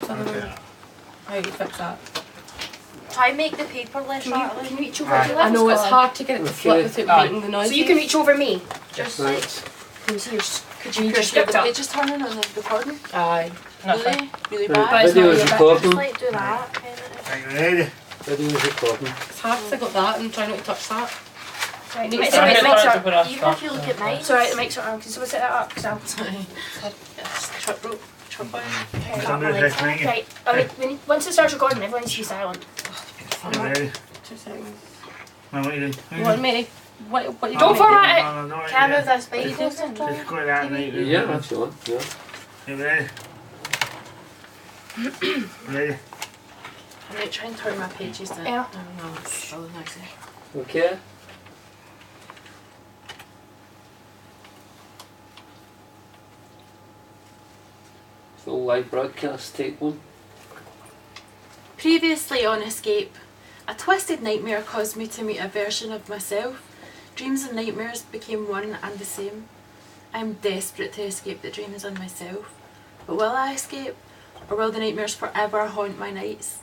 don't know how you fix that. Try and make the paper less rattly. Can you reach over Aye. to I know it's Colin? hard to get it to flip without making the noise. So you can reach over me. Just Right. like, Can you see your? Could you you just your get the script up? pages turning on the recording? Aye. Really? Really Right, bad? But it's video not is really bad. recording. Just like do that. Kind of. Right, ready? Video is recording. It's hard because I got that and try not to touch that. Right, You the need mic's to the get mic's that are. to put us Even stuff, if you look so. at mine. Sorry, the mic's are on. Can someone set that up? Cause I'll. Yes, trip rope. Trip on. Okay, Don't do right. this, mate. Right. Once it starts recording, everyone needs to be silent. Ready? 2 seconds. Now what are you doing? You want me to... What you Don't want me to format it. No, no, don't Can I worry. move this baby closer? Just go to that night. Yeah, that's on. Yeah. You ready? Ready? I'm going to try and turn my pages down. Yeah. No, it's so noisy. Okay. Full live broadcast, take one. Previously on Escape, a twisted nightmare caused me to meet a version of myself. Dreams and nightmares became one and the same. I am desperate to escape the dreams and myself. But will I escape? Or will the nightmares forever haunt my nights?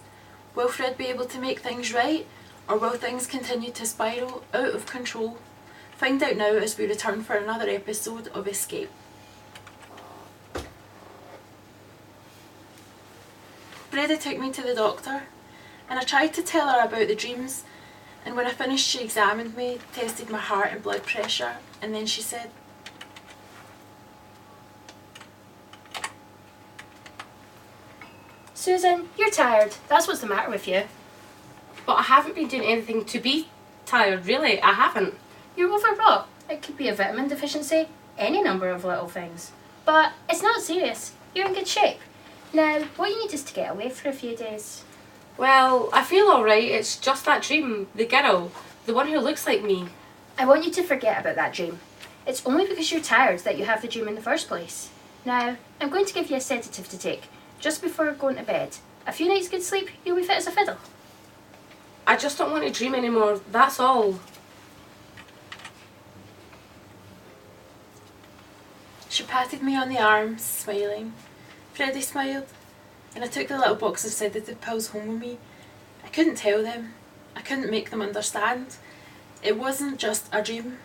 Will Fred be able to make things right? Or will things continue to spiral out of control? Find out now as we return for another episode of Escape. Freddie took me to the doctor, and I tried to tell her about the dreams, and when I finished she examined me, tested my heart and blood pressure, and then she said, Susan, you're tired. That's what's the matter with you. But I haven't been doing anything to be tired, really. I haven't. You're overwrought. It could be a vitamin deficiency, any number of little things. But it's not serious. You're in good shape. Now, what you need is to get away for a few days. Well, I feel alright. It's just that dream. The girl. The one who looks like me. I want you to forget about that dream. It's only because you're tired that you have the dream in the first place. Now, I'm going to give you a sedative to take, just before going to bed. A few nights' good sleep, you'll be fit as a fiddle. I just don't want to dream anymore. That's all. She patted me on the arm, smiling. Freddie smiled, and I took the little box of sedative pills home with me. I couldn't tell them. I couldn't make them understand. It wasn't just a dream.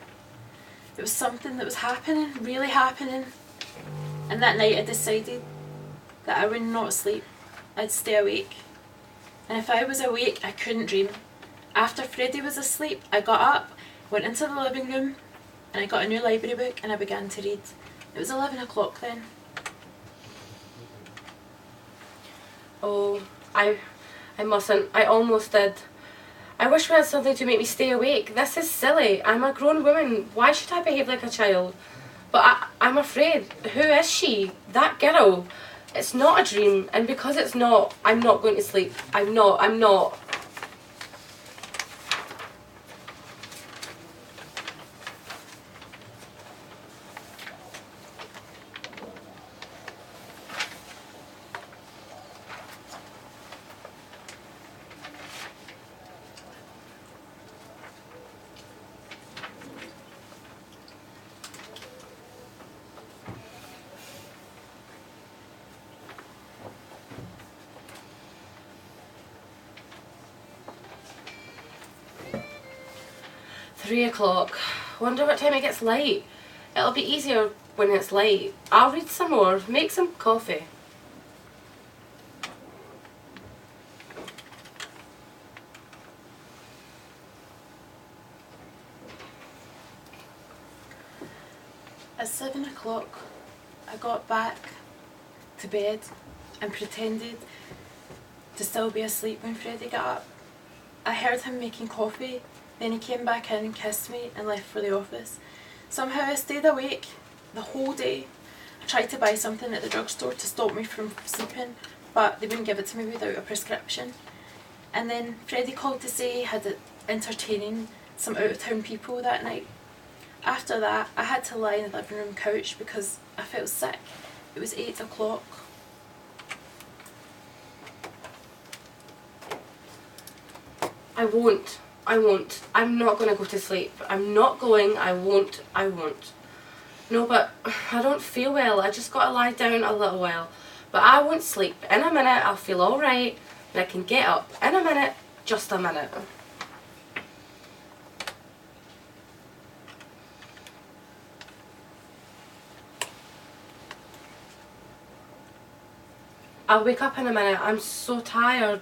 It was something that was happening, really happening. And that night I decided that I would not sleep. I'd stay awake. And if I was awake, I couldn't dream. After Freddie was asleep, I got up, went into the living room, and I got a new library book and I began to read. It was 11 o'clock then. Oh, I mustn't. I almost did. I wish we had something to make me stay awake. This is silly. I'm a grown woman. Why should I behave like a child? But I'm afraid. Who is she? That girl. It's not a dream, and because it's not, I'm not going to sleep. I'm not. Three o'clock. Wonder what time it gets light. It'll be easier when it's light. I'll read some more, make some coffee. At 7 o'clock, I got back to bed and pretended to still be asleep when Freddie got up. I heard him making coffee, then he came back in and kissed me and left for the office. Somehow I stayed awake the whole day. I tried to buy something at the drugstore to stop me from sleeping, but they wouldn't give it to me without a prescription. And then Freddie called to say he had it entertaining some out-of-town people that night. After that, I had to lie in the living room couch because I felt sick. It was 8 o'clock. I won't. I'm not going to go to sleep. I'm not going. I won't. No, but I don't feel well. I just got to lie down a little while. But I won't sleep. In a minute I'll feel alright and I can get up. In a minute, just a minute. I'll wake up in a minute. I'm so tired.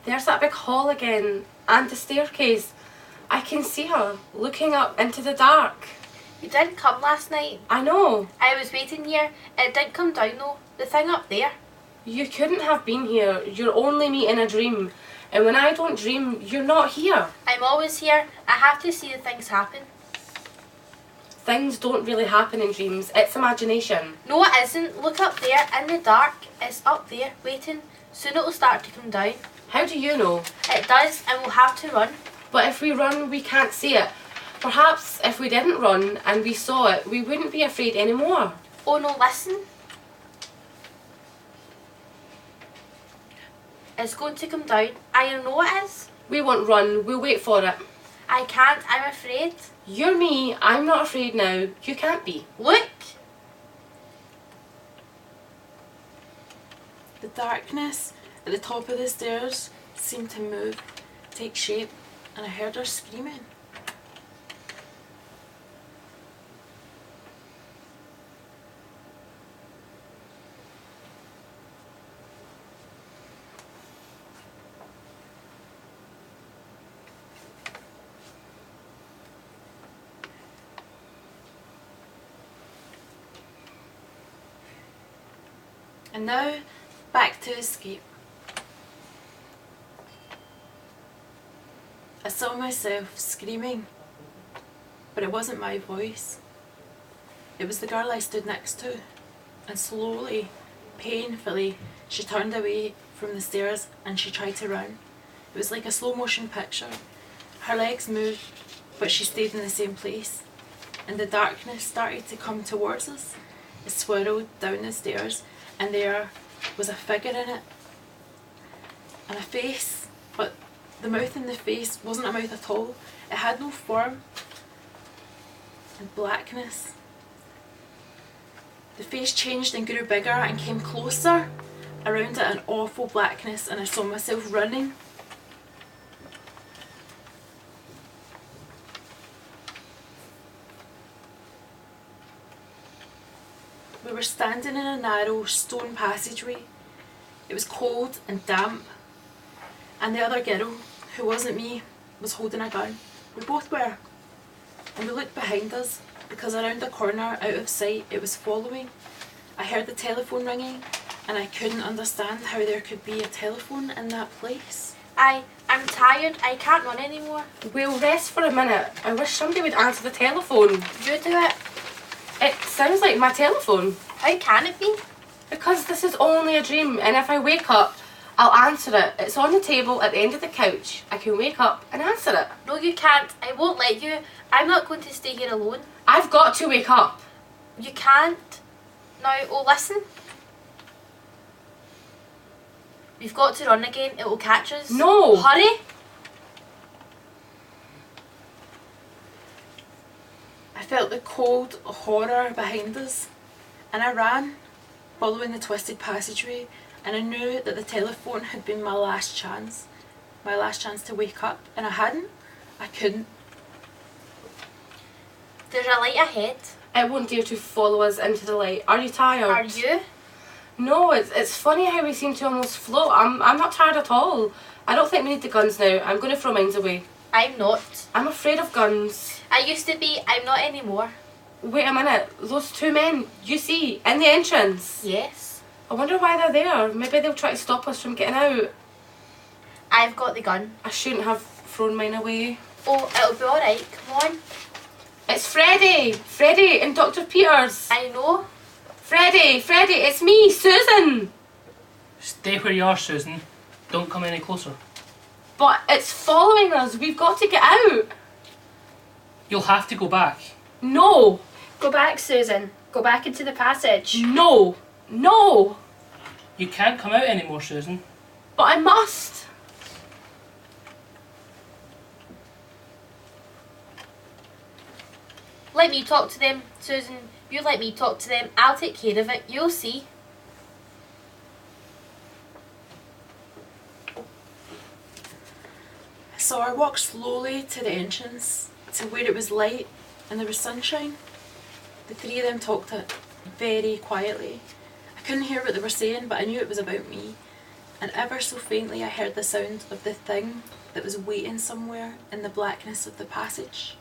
There's that big hall again and the staircase. I can see her looking up into the dark. You didn't come last night. I know. I was waiting here. It didn't come down though. The thing up there. You couldn't have been here. You're only me in a dream. And when I don't dream, you're not here. I'm always here. I have to see the things happen. Things don't really happen in dreams. It's imagination. No, it isn't. Look up there in the dark. It's up there waiting. Soon it'll start to come down. How do you know? It does, and we'll have to run. But if we run, we can't see it. Perhaps if we didn't run and we saw it, we wouldn't be afraid anymore. Oh no, listen. It's going to come down. I know it is. We won't run. We'll wait for it. I can't. I'm afraid. You're me. I'm not afraid now. You can't be. Look. The darkness at the top of the stairs seemed to move, take shape, and I heard her screaming. And now, back to escape. I saw myself screaming, but it wasn't my voice. It was the girl I stood next to, and slowly, painfully, she turned away from the stairs and she tried to run. It was like a slow motion picture. Her legs moved, but she stayed in the same place, and the darkness started to come towards us. It swirled down the stairs, and there was a figure in it, and a face, but the mouth in the face wasn't a mouth at all. It had no form, and blackness. The face changed and grew bigger and came closer. Around it an awful blackness, and I saw myself running. We were standing in a narrow stone passageway. It was cold and damp, and the other girl, who wasn't me, was holding a gun. We both were. And we looked behind us, because around the corner, out of sight, it was following. I heard the telephone ringing, and I couldn't understand how there could be a telephone in that place. I'm tired. I can't run anymore. We'll rest for a minute. I wish somebody would answer the telephone. You do it. It sounds like my telephone. How can it be? Because this is only a dream, and if I wake up, I'll answer it. It's on the table at the end of the couch. I can wake up and answer it. No, you can't. I won't let you. I'm not going to stay here alone. I've got to wake up. You can't. Now, oh, listen. We've got to run again. It will catch us. No. Hurry. I felt the cold horror behind us, and I ran, following the twisted passageway, and I knew that the telephone had been my last chance to wake up, and I hadn't. I couldn't. There's a light ahead. It won't dare to follow us into the light. Are you tired? Are you? No, it's funny how we seem to almost float. I'm not tired at all. I don't think we need the guns now. I'm going to throw mine away. I'm not. I'm afraid of guns. I used to be. I'm not anymore. Wait a minute. Those two men, you see, in the entrance. Yes. I wonder why they're there. Maybe they'll try to stop us from getting out. I've got the gun. I shouldn't have thrown mine away. Oh, it'll be alright. Come on. It's Freddie! Freddie and Dr. Peters! I know. Freddie! Freddie, it's me, Susan! Stay where you are, Susan. Don't come any closer. But it's following us. We've got to get out. You'll have to go back. No! Go back, Susan. Go back into the passage. No! No! You can't come out anymore, Susan. But I must! Let me talk to them, Susan. You let me talk to them. I'll take care of it. You'll see. So I walked slowly to the entrance, to where it was light and there was sunshine. The three of them talked very quietly. I couldn't hear what they were saying, but I knew it was about me. And ever so faintly I heard the sound of the thing that was waiting somewhere in the blackness of the passage.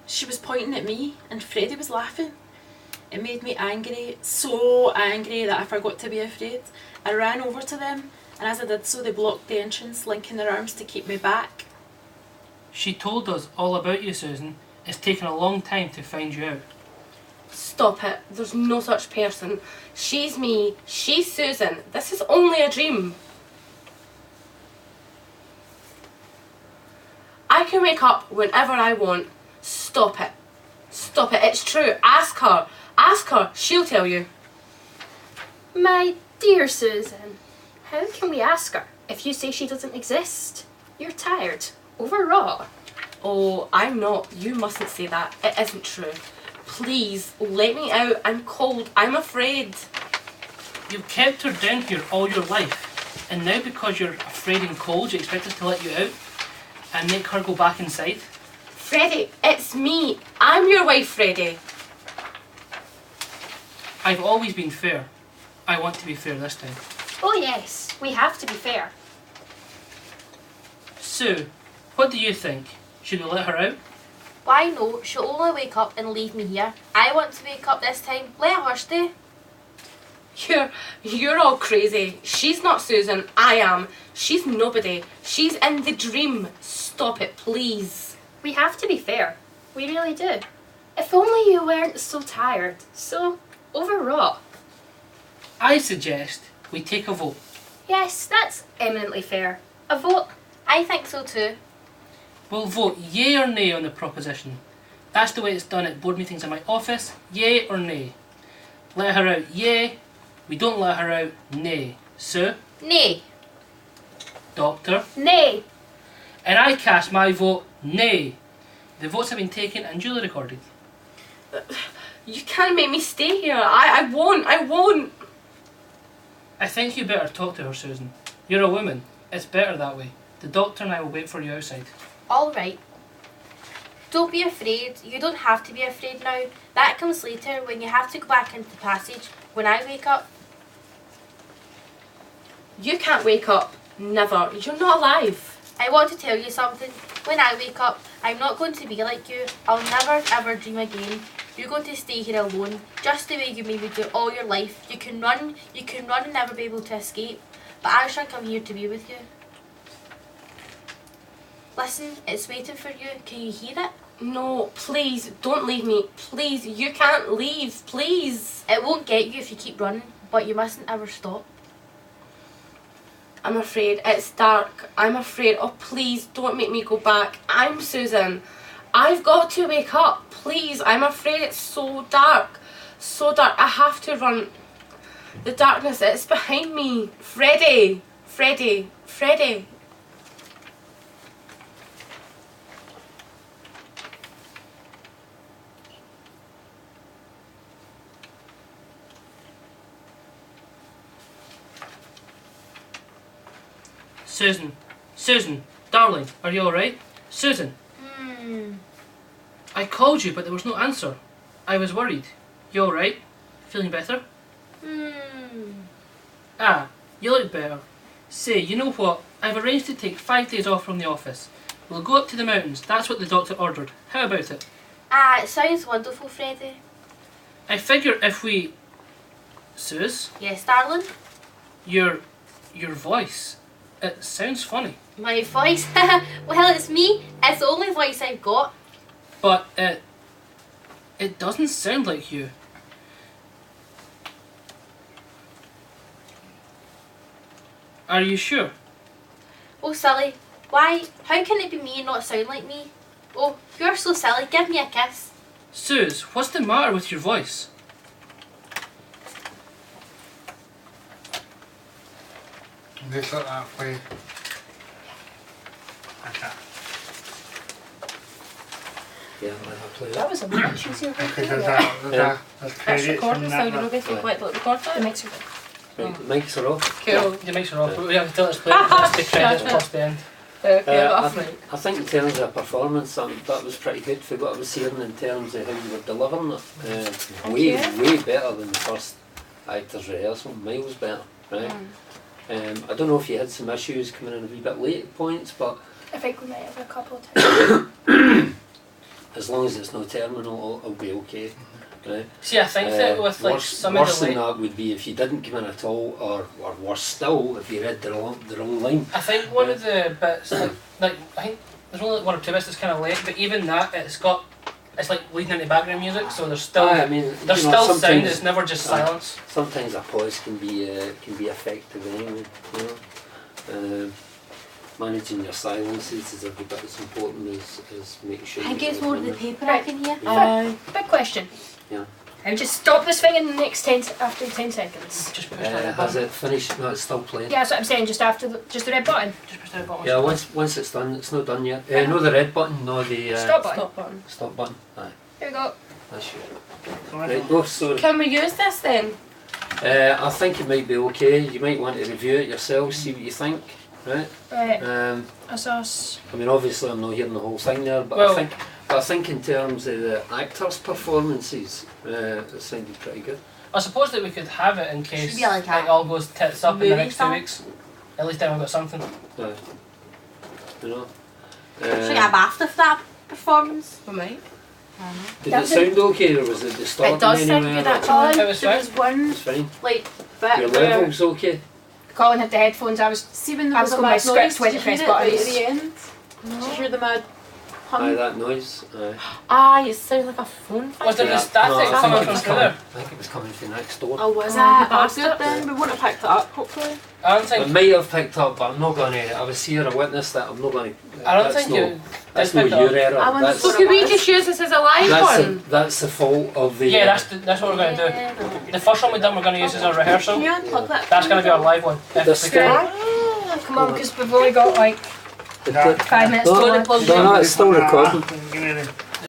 She was pointing at me and Freddie was laughing. It made me angry, so angry that I forgot to be afraid. I ran over to them, and as I did so, they blocked the entrance, linking their arms to keep me back. She told us all about you, Susan. It's taken a long time to find you out. Stop it. There's no such person. She's me. She's Susan. This is only a dream. I can wake up whenever I want. Stop it. Stop it. It's true. Ask her. Ask her. She'll tell you. My dear Susan, how can we ask her if you say she doesn't exist? You're tired, overwrought. Oh, I'm not. You mustn't say that. It isn't true. Please, let me out. I'm cold. I'm afraid. You've kept her down here all your life, and now because you're afraid and cold, you expect us to let you out and make her go back inside? Freddie, it's me. I'm your wife, Freddie. I've always been fair. I want to be fair this time. Oh yes, we have to be fair. Sue, what do you think? Should we let her out? Why no? She'll only wake up and leave me here. I want to wake up this time. Let her stay. You're all crazy. She's not Susan. I am. She's nobody. She's in the dream. Stop it, please. We have to be fair. We really do. If only you weren't so tired, so overwrought. I suggest we take a vote. Yes, that's eminently fair. A vote. I think so too. We'll vote yay or nay on the proposition. That's the way it's done at board meetings in my office. Yay or nay. Let her out, yay. We don't let her out, nay. Sue? Nay. Doctor? Nay. And I cast my vote, nay. The votes have been taken and duly recorded. You can't make me stay here. I won't. I won't. I think you better talk to her, Susan. You're a woman. It's better that way. The doctor and I will wait for you outside. All right. Don't be afraid. You don't have to be afraid now. That comes later when you have to go back into the passage. When I wake up. You can't wake up. Never. You're not alive. I want to tell you something. When I wake up, I'm not going to be like you. I'll never ever dream again. You're going to stay here alone, just the way you maybe do all your life. You can run and never be able to escape. But I shall come here to be with you. Listen, it's waiting for you. Can you hear it? No, please, don't leave me. Please, you can't leave. Please. It won't get you if you keep running, but you mustn't ever stop. I'm afraid. It's dark. I'm afraid. Oh, please, don't make me go back. I'm Susan. I've got to wake up. Please, I'm afraid it's so dark. So dark. I have to run. The darkness, it's behind me. Freddie. Freddie. Freddie. Susan. Susan. Darling, are you alright? Susan. I called you, but there was no answer. I was worried. You alright? Feeling better? Ah, you look better. Say, you know what? I've arranged to take 5 days off from the office. We'll go up to the mountains. That's what the doctor ordered. How about it? Ah, it sounds wonderful, Freddie. I figure if we... Sus? Yes, darling? Your voice. It sounds funny. My voice? Well, it's me. It's the only voice I've got. But it doesn't sound like you. Are you sure? Oh, silly. Why? How can it be me and not sound like me? Oh, you're so silly. Give me a kiss. Sus, what's the matter with your voice? They let that play. Yeah, I'll have a play That was a much easier way to Because do there's it. there's It's credits recording, and so you know that. this will let it record The it. mixer. Right, the mics are off. Cool. The mics are off. We have to tell us play just the credits plus the end. Okay, I, off. I think in terms of performance, that was pretty good for what I was hearing in terms of how you were delivering it. Way better than the first actor's rehearsal, miles better, right? I don't know if you had some issues coming in a wee bit late at points, but I think we might have a couple of times. as long as it's no terminal, it'll be okay, right? See, I think that with like worse some of worse the than late, that would be if you didn't come in at all, or worse still, if you read the wrong line. I think one of the bits like I think there's only like 1 or 2 bits that's kind of late, but even that it's like leading into background music, so there's still I mean, there's you know, still sound. sometimes- It's never just silence. Sometimes a pause can be effective anyway, you know. Managing your silences is every bit as important as making sure. I think you it's get more the it paper I can hear. Big question. Yeah. I'll just stop this thing in the next after 10 seconds. Just push in. that Has button. it finished? No, it's still playing. Yeah, that's what I'm saying, just after the red button. Just push that button. Yeah, once it's done, it's not done yet. No, the red button, no, the Stop button. Stop button. stop button. Aye, Here we go. that's you. Right, go. Sorry. Can we use this then? I think it might be okay. You might want to review it yourself, see what you think. Right. Right, I us. mean, obviously, I'm not hearing the whole thing there, but Well- I think in terms of the actors' performances, it sounded pretty good. I suppose that we could have it in case Should be like a all goes tits up in the movie next 2 song. weeks. At least then we've got something. You know. Should I have after that performance? We might. Did it sound okay, or was it distorting It does sound anywhere, good or- actually. Colin, It was There fine. was one It's fine. like Your bit where level's okay. Colin had the headphones. I was see when there I was was a going by mad script noise, when did you you press hear it right at buttons. the end? Did you hear the mad Aye, hum? that noise. Ah, you sound like a phone. Was there Yeah. the static No, I think coming it from was through coming. there? I think it was coming from next door. Oh, was Oh, it? you Oh, bastard. good then. We won't have picked it up, hopefully. I don't It think. might have picked up, but I'm not going to. I was here, I witnessed that. I'm not going to. I don't think you. That's did no pick it up. your error. I wonder That's, So can we just use this as a live one? that's the fault of the. Yeah, that's what we're going to do. The first one we done, we're going to use as a rehearsal. Can you unplug that? That's going to be our live one. If This we guy. can. come on, because we've only got like the- 5 minutes No, to no, work. no, it's still recording. Give me the